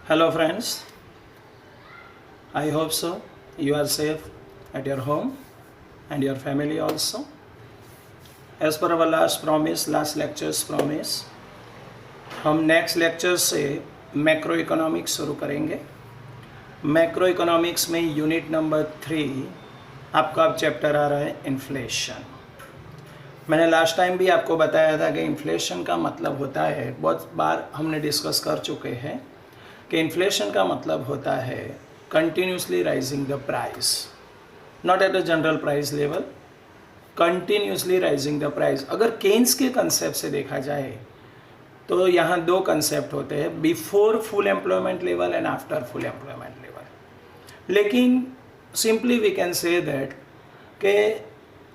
Hello friends, I hope so. You are safe at your home and your family also. As per our last lecture's promise, हम next lecture से macro economics शुरू करेंगे। Macro economics में unit number 3 आपका अब chapter आ रहा है inflation. मैंने लास्ट टाइम भी आपको बताया था कि इन्फ्लेशन का मतलब होता है, बहुत बार हमने डिस्कस कर चुके हैं कि इन्फ्लेशन का मतलब होता है continuously rising the price, not at a general price level, continuously rising the price. अगर केन्स के कंसेप्ट से देखा जाए तो यहाँ दो कंसेप्ट होते हैं, before full employment level and after full employment level. लेकिन simply we can say that कि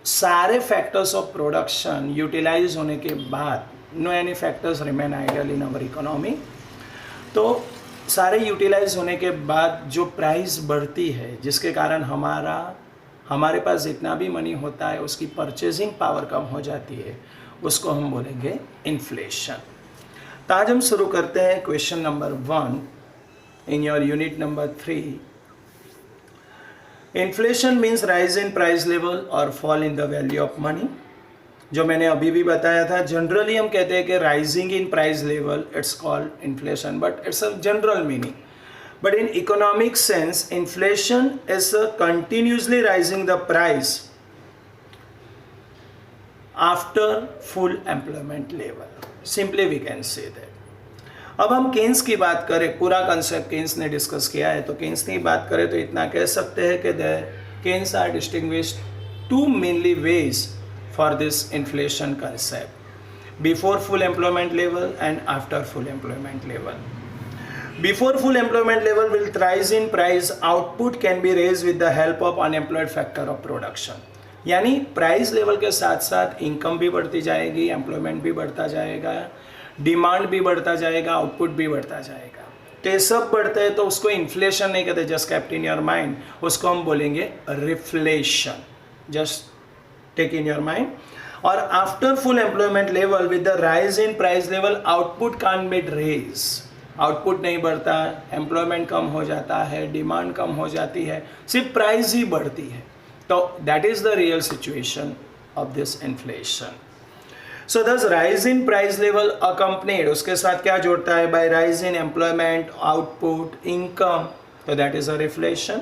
सारे फैक्टर्स ऑफ प्रोडक्शन यूटिलाइज होने के बाद, no any factors remain ideal in our economy, तो सारे यूटिलाइज होने के बाद जो प्राइस बढ़ती है जिसके कारण हमारे पास जितना भी मनी होता है उसकी परचेजिंग पावर कम हो जाती है, उसको हम बोलेंगे इन्फ्लेशन। तो आज हम शुरू करते हैं question number 1 in your unit number 3। Inflation means rise in price level और fall in the value of money. जो मैंने अभी भी बताया था, जनरली हम कहते हैं कि rising in price level it's called inflation, but it's a general meaning. But in economic sense inflation is continuously rising the price after full employment level, simply we can say that. अब हम Keynes की बात करें, पूरा concept Keynes ने discuss किया है, तो केन्स की बात करें तो इतना कह सकते हैं कि Keynes are distinguished two mainly ways for this inflation concept: before full employment level and after full employment level. Before full employment level will rise in price, output can be raised with the help of unemployed factor of production. यानी price level के साथ साथ income भी बढ़ती जाएगी, employment भी बढ़ता जाएगा, डिमांड भी बढ़ता जाएगा, आउटपुट भी बढ़ता जाएगा। तो ये सब बढ़ते हैं तो उसको इन्फ्लेशन नहीं कहते, just kept in your mind, उसको हम बोलेंगे reflation. Just take in your mind. Or after full employment level with the rise in price level, output can't be raised, output नहीं बढ़ता, एम्प्लॉयमेंट कम हो जाता है, डिमांड कम हो जाती है, सिर्फ प्राइस ही बढ़ती है। तो that is the real situation of this inflation. So thus rise in price level accompanied, उसके साथ क्या जोड़ता है, by rise in employment, output, income, तो that is a reflation.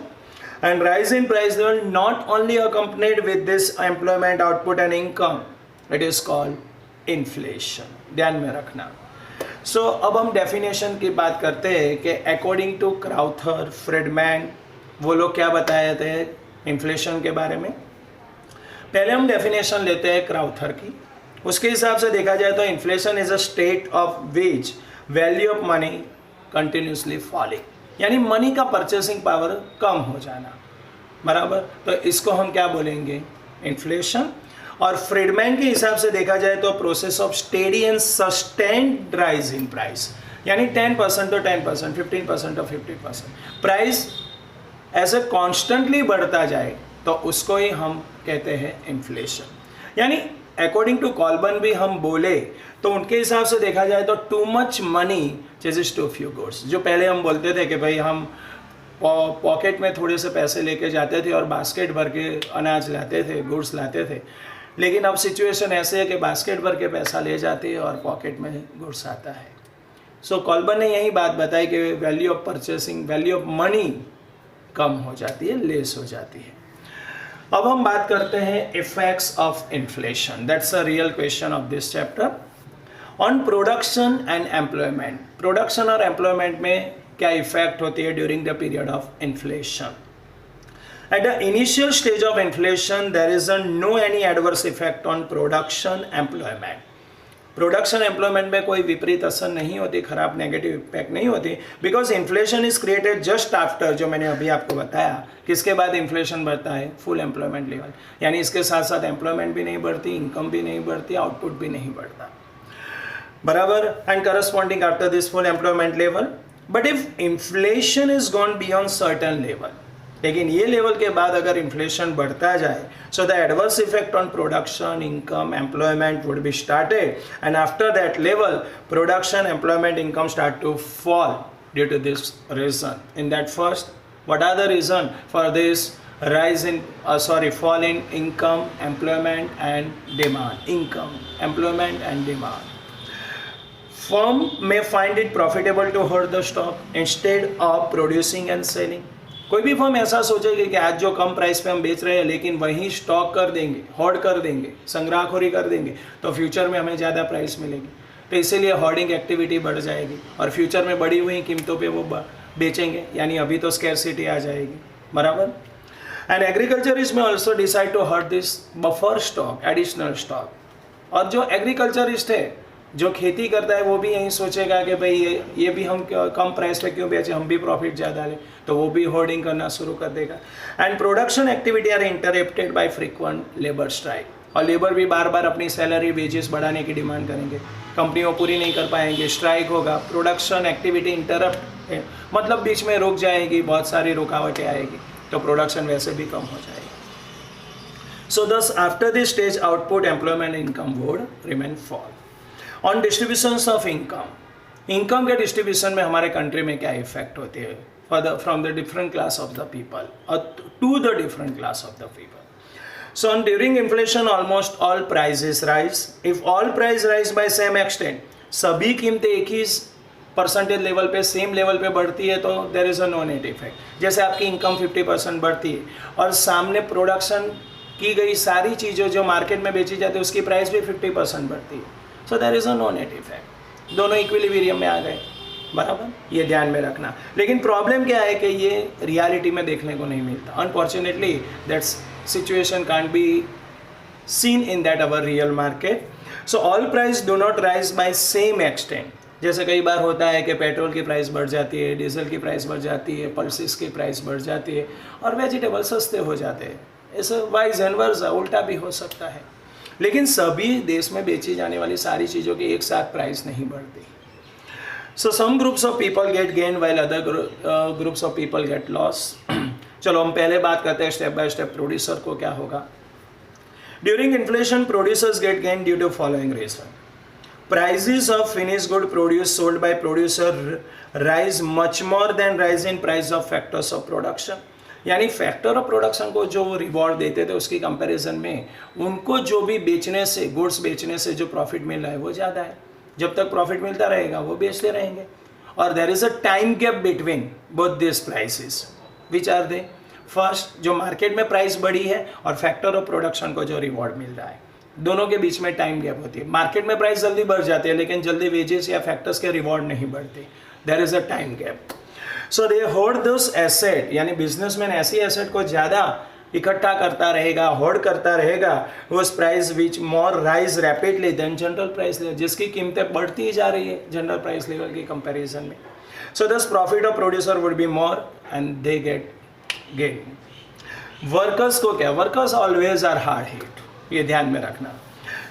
And rise in price level not only accompanied with this employment, output and income, it is called inflation. ध्यान में रखना। So अब हम डेफिनेशन की बात करते हैं कि अकॉर्डिंग टू क्राउथर, फ्रीडमैन, वो लोग क्या बताए थे इन्फ्लेशन के बारे में। पहले हम डेफिनेशन लेते हैं क्राउथर की। उसके हिसाब से देखा जाए तो inflation is a state of which value of money continuously falling, यानी मनी का परचेसिंग पावर कम हो जाना, बराबर। तो इसको हम क्या बोलेंगे, इन्फ्लेशन। और फ्रीडमैन के हिसाब से देखा जाए तो process of steady and sustained rise in price, यानी 10% तो 10%, 15% तो 50%, प्राइस ऐसे कॉन्स्टेंटली बढ़ता जाए तो उसको ही हम कहते हैं इन्फ्लेशन। यानी अकॉर्डिंग टू कॉल्बर्न भी हम बोले तो उनके हिसाब से देखा जाए तो too much money chases too few goods. जो पहले हम बोलते थे कि भाई हम पॉकेट में थोड़े से पैसे लेके जाते थे और बास्केट भर के अनाज लाते थे, गुड्स लाते थे, लेकिन अब सिचुएशन ऐसे है कि बास्केट भर के पैसा ले जाते हैं और पॉकेट में गुड्स आता है। सो कॉल्बर्न ने यही बात बताई कि value of purchasing, value of money कम हो जाती है, लेस हो जाती है। अब हम बात करते हैं effects of inflation, that's a real question of this chapter. On production and employment, production और एम्प्लॉयमेंट में क्या इफेक्ट होती है during the period of inflation. At the initial stage of inflation there is no any adverse effect on production employment. Production employment में कोई विपरीत असर नहीं होती, खराब नेगेटिव इम्पैक्ट नहीं होती, because inflation is created just after, जो मैंने अभी आपको बताया, किसके बाद इन्फ्लेशन बढ़ता है, फुल एम्प्लॉयमेंट लेवल। यानी इसके साथ साथ एम्प्लॉयमेंट भी नहीं बढ़ती, इनकम भी नहीं बढ़ती, आउटपुट भी नहीं बढ़ता, बराबर। And corresponding after this full employment level. But if inflation is gone beyond certain level, लेकिन ये लेवल के बाद अगर इन्फ्लेशन बढ़ता जाए, so the adverse effect on production, income, employment would be started, and after that level production, employment, income start to fall due to this reason. In that first, what are the reason for this rise in fall in income, employment and demand? Income, employment and demand. Firm may find it profitable to hold the stock instead of producing and selling. कोई भी firm ऐसा सोचेगी कि आज जो कम price पे हम बेच रहे हैं लेकिन वहीं स्टॉक कर देंगे, होल्ड कर देंगे, संग्रहखोरी कर देंगे तो फ्यूचर में हमें ज़्यादा प्राइस मिलेगी, तो इसीलिए होर्डिंग एक्टिविटी बढ़ जाएगी और फ्यूचर में बढ़ी हुई कीमतों पे वो बेचेंगे, यानी अभी तो स्कैरसिटी आ जाएगी, बराबर. And agriculturist may also decide to hold this buffer stock, additional stock. और जो एग्रीकल्चरिस्ट है, जो खेती करता है, वो भी यही सोचेगा कि भाई ये भी हम कम प्राइस पे क्यों बेचें, हम भी प्रॉफिट ज़्यादा लें, तो वो भी होर्डिंग करना शुरू कर देगा. And production activity are interrupted by frequent labour strike. और लेबर भी बार बार अपनी सैलरी वेजेस बढ़ाने की डिमांड करेंगे, कंपनी वो पूरी नहीं कर पाएंगे, स्ट्राइक होगा, प्रोडक्शन एक्टिविटी इंटरप्ट मतलब बीच में रुक जाएगी, बहुत सारी रुकावटें आएगी, तो प्रोडक्शन वैसे भी कम हो जाएगी. So thus after this stage output, employment, income would remain fall. On distributions of income के डिस्ट्रीब्यूशन में हमारे कंट्री में क्या इफेक्ट होती है from the different class of the people to the different class of the people. So on during inflation almost all prices rise. If all price rise by same extent, सभी कीमतें एक ही percentage level पे same level पे बढ़ती है तो there is a no net effect. जैसे आपकी इनकम 50% बढ़ती है और सामने प्रोडक्शन की गई सारी चीज़ें जो मार्केट में बेची जाती है उसकी प्राइस भी 50% बढ़ती है, so there is a no net effect. दोनों इक्विलिब्रियम में आ गए, बराबर, ये ध्यान में रखना. लेकिन प्रॉब्लम क्या है कि ये रियलिटी में देखने को नहीं मिलता. Unfortunately that's situation can't be seen in that our real market. So all price do not rise by same extent. जैसे कई बार होता है कि पेट्रोल की प्राइस बढ़ जाती है, डीजल की प्राइस बढ़ जाती है, पल्सेस की प्राइस बढ़ जाती है और वेजिटेबल सस्ते हो जाते हैं. ऐसा वाइज एंड वर्सा उल्टा भी हो सकता है. लेकिन सभी देश में बेची जाने वाली सारी चीज़ों की एक साथ प्राइस नहीं बढ़ती. So some groups of people get gain while other groups of people get loss. चलो हम पहले बात करते हैं स्टेप बाय स्टेप प्रोड्यूसर को क्या होगा. During inflation producers get gain due to following reason. Prices of finish good produce sold by producer rise much more than rise in price of factors of production. यानी factor of production को जो reward देते थे उसकी comparison में उनको जो भी बेचने से, गुड्स बेचने से जो प्रॉफिट मिल रहा है वो ज़्यादा है. जब तक प्रॉफिट मिलता रहेगा वो बेचते रहेंगे. और there is a time gap between both this prices. Which are they? First, जो मार्केट में प्राइस बढ़ी है और फैक्टर ऑफ प्रोडक्शन को जो रिवॉर्ड मिल रहा है, दोनों के बीच में टाइम गैप होती है. मार्केट में प्राइस जल्दी बढ़ जाती है लेकिन जल्दी वेजेस या फैक्टर्स के रिवॉर्ड नहीं बढ़ते. There is a time gap. So they hold this asset, यानी बिजनेसमैन ऐसी एसेट को ज़्यादा इकट्ठा करता रहेगा, होल्ड करता रहेगा, उस price which more rise rapidly than general price level, जिसकी कीमतें बढ़ती ही जा रही है जनरल प्राइस लेवल की कंपैरिजन में. So this profit of producer would be more and they get gain. Workers को क्या? Workers always are hard hit, ये ध्यान में रखना.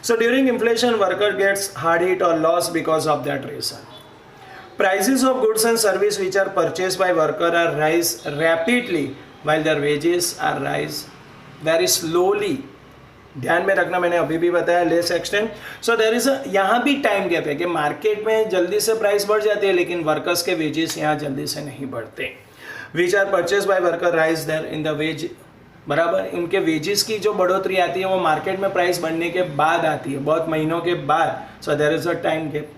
So during inflation worker gets hard hit और loss because of that reason. Prices of goods and service which are purchase by worker are rise rapidly while their wages are rise very slowly. ध्यान में रखना, मैंने अभी भी बताया less extent. So there is यहाँ भी टाइम गैप है कि मार्केट में जल्दी से प्राइस बढ़ जाती है लेकिन वर्कर्स के वेजेस यहाँ जल्दी से नहीं बढ़ते. Which are purchase by worker rise there in the wage, बराबर, इनके वेजेस की जो बढ़ोतरी आती है वो मार्केट में प्राइस बढ़ने के बाद आती है, बहुत महीनों के बाद. So there is a time gap.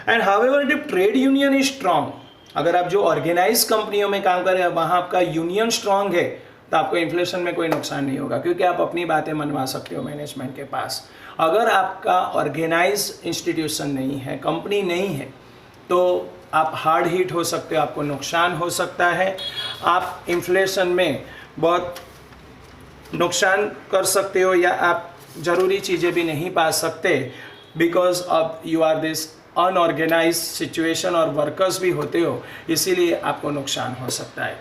And however if trade union is strong, अगर आप जो ऑर्गेनाइज कंपनियों में काम कर रहे हैं वहाँ आपका यूनियन स्ट्रांग है तो आपको इन्फ्लेशन में कोई नुकसान नहीं होगा क्योंकि आप अपनी बातें मनवा सकते हो मैनेजमेंट के पास. अगर आपका ऑर्गेनाइज इंस्टीट्यूशन नहीं है, कंपनी नहीं है, तो आप हार्ड हिट हो सकते हो, आपको नुकसान हो सकता है, आप इन्फ्लेशन में बहुत नुकसान कर सकते हो या आप ज़रूरी चीज़ें भी नहीं पा सकते because of you are this unorganise situation और वर्कर्स भी होते हो, इसीलिए आपको नुकसान हो सकता है.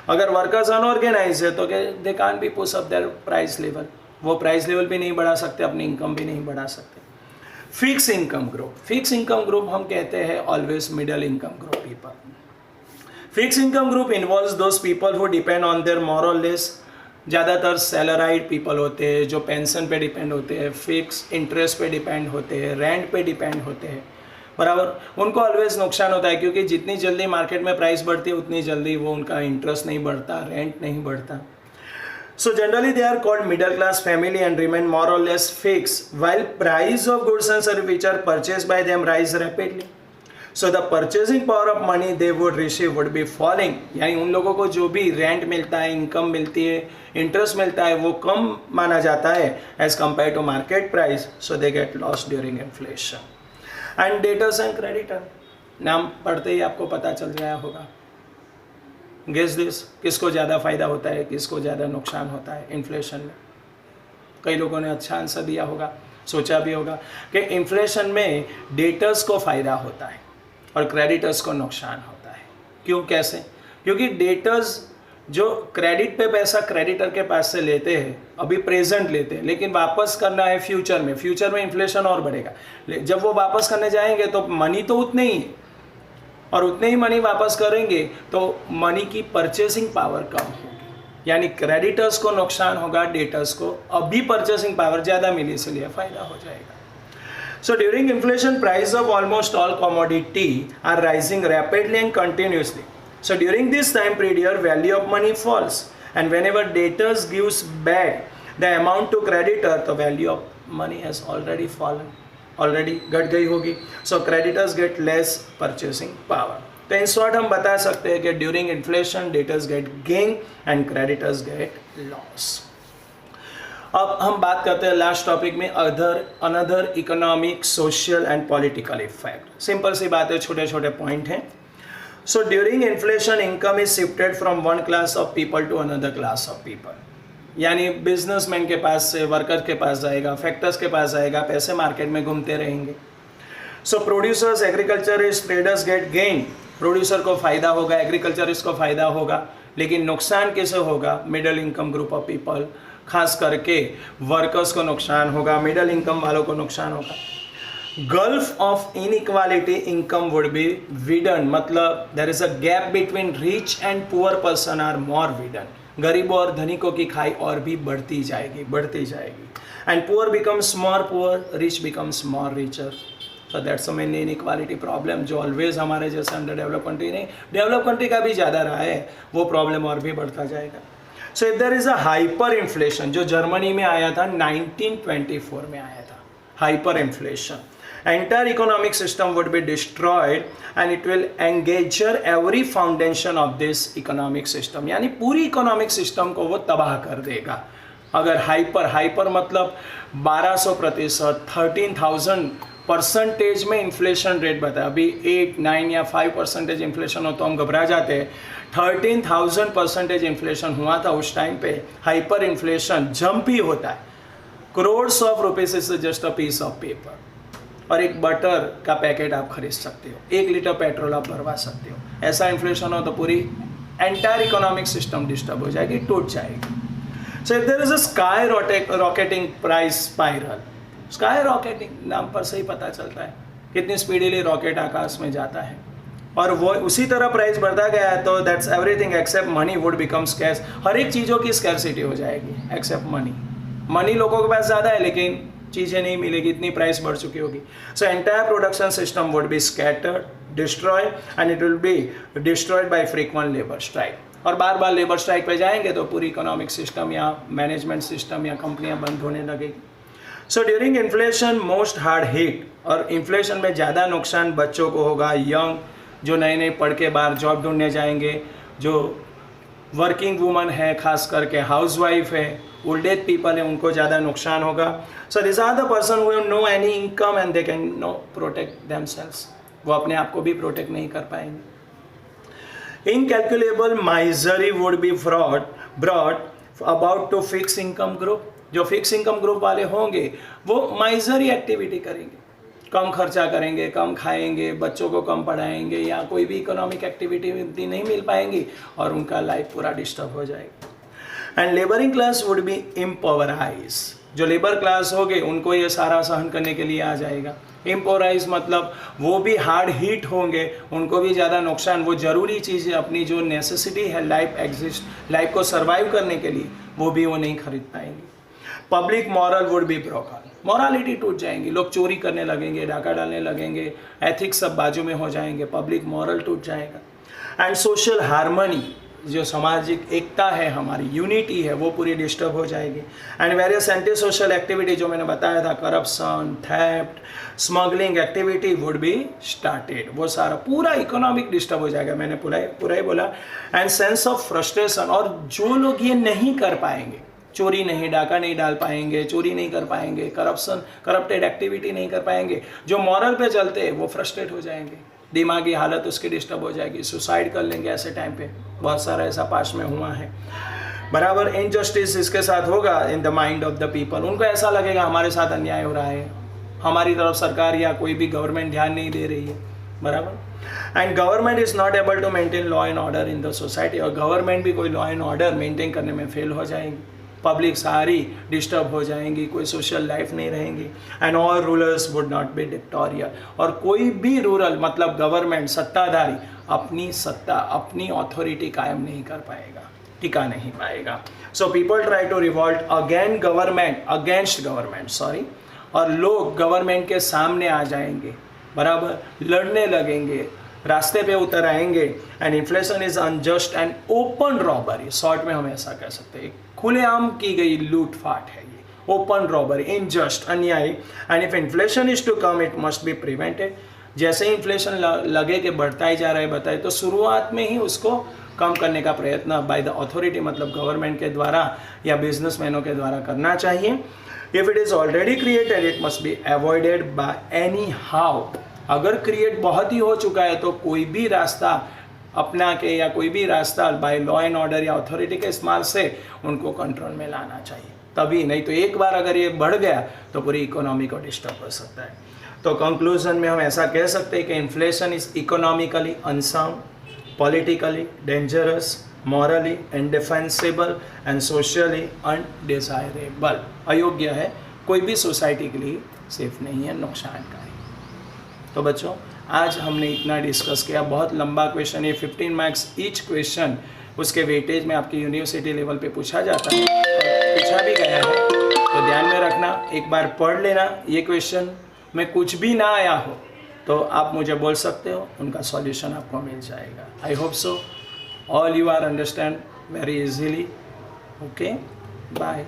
अगर वर्कर्स अनऑर्गेनाइज है तो they can't be push up there price level, वो प्राइस लेवल भी नहीं बढ़ा सकते, अपनी इनकम भी नहीं बढ़ा सकते. Fix income group. Fix income group हम कहते हैं always middle income group people. Fix income group involves those people who depend on their more और लेस. ज़्यादातर सैलराइड पीपल होते हैं जो पेंशन पे डिपेंड होते हैं, फिक्स इंटरेस्ट पे डिपेंड होते हैं, रेंट पे डिपेंड होते हैं. बराबर, उनको ऑलवेज नुकसान होता है, क्योंकि जितनी जल्दी मार्केट में प्राइस बढ़ती है उतनी जल्दी वो उनका इंटरेस्ट नहीं बढ़ता, रेंट नहीं बढ़ता. So generally they are called middle class family and remain more or less fixed while price of goods and services which are purchased by them rise rapidly. So the purchasing power of money they would receive would be falling. यानी उन लोगों को जो भी rent मिलता है, income मिलती है, इंटरेस्ट मिलता है, वो कम माना जाता है as compared to market price. So they get lost during inflation. And debtors and creditor, नाम पढ़ते ही आपको पता चल गया होगा. गेस दिस, किसको ज़्यादा फ़ायदा होता है, किसको ज़्यादा नुकसान होता है इन्फ्लेशन में. कई लोगों ने अच्छा आंसर दिया होगा, सोचा भी होगा कि इन्फ्लेशन में डेटर्स को फ़ायदा होता है और क्रेडिटर्स को नुकसान होता है. क्यों, कैसे? क्योंकि डेटर्स जो क्रेडिट पे पैसा क्रेडिटर के पास से लेते हैं, अभी प्रेजेंट लेते हैं, लेकिन वापस करना है फ्यूचर में इन्फ्लेशन और बढ़ेगा. जब वो वापस करने जाएंगे तो मनी तो उतने ही है, और उतने ही मनी वापस करेंगे तो मनी की परचेसिंग पावर कम होगी. यानी क्रेडिटर्स को नुकसान होगा, डेटर्स को अभी परचेसिंग पावर ज़्यादा मिली इसलिए फ़ायदा हो जाएगा. So during inflation price of almost all commodity are rising rapidly and continuously. So during this time period value of money falls and whenever debtors gives back the amount to creditor, तो value of money has already fallen, already घट गई होगी. So creditors get less purchasing power. तो in short हम बता सकते हैं कि during inflation debtors get gain and creditors get loss. अब हम बात करते हैं लास्ट टॉपिक में another economic, social and political effect. Simple सी बात है, छोटे छोटे पॉइंट हैं. So during inflation income is shifted from one class of people to another class of people. यानी बिजनेसमैन के पास से वर्कर के पास जाएगा, फैक्टर्स के पास जाएगा, पैसे मार्केट में घूमते रहेंगे. So producers, agriculturist, traders get gain. Producer को फ़ायदा होगा, एग्रीकल्चरिस्ट को फ़ायदा होगा, लेकिन नुकसान किसे होगा? Middle income group of people, खास करके वर्कर्स को नुकसान होगा, मिडिल इनकम वालों को नुकसान होगा. Gulf of inequality income would be widen, मतलब there is a gap between rich and poor person are more widen. गरीबों और धनिकों की खाई और भी बढ़ती जाएगी. And poor becomes more poor, rich becomes more richer. So that's a main inequality problem जो ऑलवेज हमारे जैसे अंडर डेवलप कंट्री नहीं, डेवलप कंट्री का भी ज़्यादा रहा है, वो प्रॉब्लम और भी बढ़ता जाएगा. So if there is a hyper inflation, जो जर्मनी में आया था 1924 में आया था, hyper inflation, entire economic system would be destroyed and it will endanger every foundation of this economic system. यानी पूरी इकोनॉमिक सिस्टम को वो तबाह कर देगा. अगर हाइपर मतलब 1200%, 13,000% में इन्फ्लेशन रेट बताया. अभी 8, 9 या 5% इन्फ्लेशन हो तो हम घबरा जाते हैं. 13,000% इन्फ्लेशन हुआ था उस टाइम पे. हाइपर इन्फ्लेशन जंप ही होता है. Crores of rupees is just a piece of paper. और एक बटर का पैकेट आप खरीद सकते हो, 1 लीटर पेट्रोल आप भरवा सकते हो. ऐसा इन्फ्लेशन हो तो पूरी एंटायर इकोनॉमिक सिस्टम डिस्टर्ब हो जाएगी, टूट जाएगी. So if there is a skyrocketing price spiral, skyrocketing नाम पर से ही पता चलता है कितनी स्पीडीली रॉकेट आकाश में जाता है, और वो उसी तरह प्राइस बढ़ता गया है. तो that's everything except money would become scarce. हर एक चीज़ों की स्कैरसिटी हो जाएगी एक्सेप्ट मनी. मनी लोगों के पास ज़्यादा है लेकिन चीज़ें नहीं मिलेगी, इतनी प्राइस बढ़ चुकी होगी. So entire production system would be scattered, destroyed and it will be destroyed by frequent labour strike. और बार बार लेबर स्ट्राइक पे जाएंगे तो पूरी इकोनॉमिक सिस्टम या मैनेजमेंट सिस्टम या कंपनियां बंद होने लगेगी. सो during inflation most hard hit, और इन्फ्लेशन में ज़्यादा नुकसान बच्चों को होगा, यंग जो नए नए पढ़ के बाहर जॉब ढूंढने जाएंगे, जो वर्किंग वूमन है, खास करके हाउसवाइफ है, ओल्ड एज पीपल है, उनको ज़्यादा नुकसान होगा. So this are the person who have no any income and they can no protect themselves. वो अपने आप को भी प्रोटेक्ट नहीं कर पाएंगे. Incalculable misery would be brought about to fix income group. जो फिक्स इनकम ग्रुप वाले होंगे वो माइजरी एक्टिविटी करेंगे, कम खर्चा करेंगे, कम खाएंगे, बच्चों को कम पढ़ाएंगे, या कोई भी इकोनॉमिक एक्टिविटी इतनी नहीं मिल पाएंगी और उनका लाइफ पूरा डिस्टर्ब हो जाएगा. And labouring class would be impoverish. जो लेबर क्लास होंगे उनको ये सारा सहन करने के लिए आ जाएगा. इम्पावराइज मतलब वो भी हार्ड हिट होंगे, उनको भी ज़्यादा नुकसान. वो ज़रूरी चीज़ें अपनी जो नेसेसिटी है लाइफ को सर्वाइव करने के लिए, वो भी वो नहीं खरीद पाएंगे. Public moral would be broken, morality टूट जाएंगी, लोग चोरी करने लगेंगे, डाका डालने लगेंगे, एथिक्स सब बाजू में हो जाएंगे, पब्लिक मॉरल टूट जाएगा। एंड सोशल हार्मनी, जो सामाजिक एकता है, हमारी यूनिटी है, वो पूरी डिस्टर्ब हो जाएगी। And various anti social activity, जो मैंने बताया था, corruption, theft, smuggling activity would be started, वो सारा पूरा इकोनॉमिक डिस्टर्ब हो जाएगा, मैंने पूरा ही बोला। एंड सेंस ऑफ फ्रस्ट्रेशन, और जो लोग ये नहीं कर पाएंगे, चोरी नहीं, डाका नहीं डाल पाएंगे, चोरी नहीं कर पाएंगे, करप्टेड एक्टिविटी नहीं कर पाएंगे, जो मॉरल पे चलते हैं वो फ्रस्ट्रेट हो जाएंगे, दिमागी हालत उसकी डिस्टर्ब हो जाएगी, सुसाइड कर लेंगे ऐसे टाइम पे, बहुत सारा ऐसा पास में हुआ है। बराबर इनजस्टिस इसके साथ होगा in the mind of the people, उनको ऐसा लगेगा हमारे साथ अन्याय हो रहा है, हमारी तरफ सरकार या कोई भी गवर्नमेंट ध्यान नहीं दे रही है। बराबर। And government is not able to maintain law and order in the society, और गवर्नमेंट भी कोई लॉ एंड ऑर्डर मेंटेन करने में फेल हो जाएगी, पब्लिक सारी डिस्टर्ब हो जाएंगी, कोई सोशल लाइफ नहीं रहेंगी। And all rulers would not be dictatorial, और कोई भी रूरल मतलब गवर्नमेंट सत्ताधारी अपनी सत्ता, अपनी अथॉरिटी कायम नहीं कर पाएगा, टिका नहीं पाएगा। So people try to revolt against government sorry, और लोग गवर्नमेंट के सामने आ जाएंगे, बराबर लड़ने लगेंगे, रास्ते पे उतर आएंगे। And inflation is unjust and open robbery, short में हम ऐसा कह सकते हैं, खुलेआम की गई लूटफाट है ये, ओपन रॉबरी, इनजस्ट, अन्याय। And if inflation is to come it must be prevented, जैसे ही इन्फ्लेशन लगे कि बढ़ता ही जा रहा है बताए, तो शुरुआत में ही उसको कम करने का प्रयत्न बाय द अथॉरिटी मतलब गवर्नमेंट के द्वारा या बिजनेसमैनों के द्वारा करना चाहिए। If it is already created it must be avoided by any how, अगर क्रिएट बहुत ही हो चुका है तो कोई भी रास्ता अपना के या कोई भी रास्ता बाय लॉ एंड ऑर्डर या अथॉरिटी के इस्तेमाल से उनको कंट्रोल में लाना चाहिए, तभी, नहीं तो एक बार अगर ये बढ़ गया तो पूरी इकोनॉमी को डिस्टर्ब कर सकता है। तो कंक्लूजन में हम ऐसा कह सकते हैं कि inflation is economically unsound, politically dangerous, morally indefensible and socially undesirable, अयोग्य है, कोई भी सोसाइटी के लिए सेफ नहीं है, नुकसानकारी। तो बच्चों आज हमने इतना डिस्कस किया, बहुत लंबा क्वेश्चन है, 15 मार्क्स ईच क्वेश्चन, उसके वेटेज में आपकी यूनिवर्सिटी लेवल पे पूछा जाता है, पूछा भी गया है, तो ध्यान में रखना, एक बार पढ़ लेना। ये क्वेश्चन में कुछ भी ना आया हो तो आप मुझे बोल सकते हो, उनका सॉल्यूशन आपको मिल जाएगा। I hope so all you are understand very easily. Okay, bye,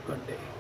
good day.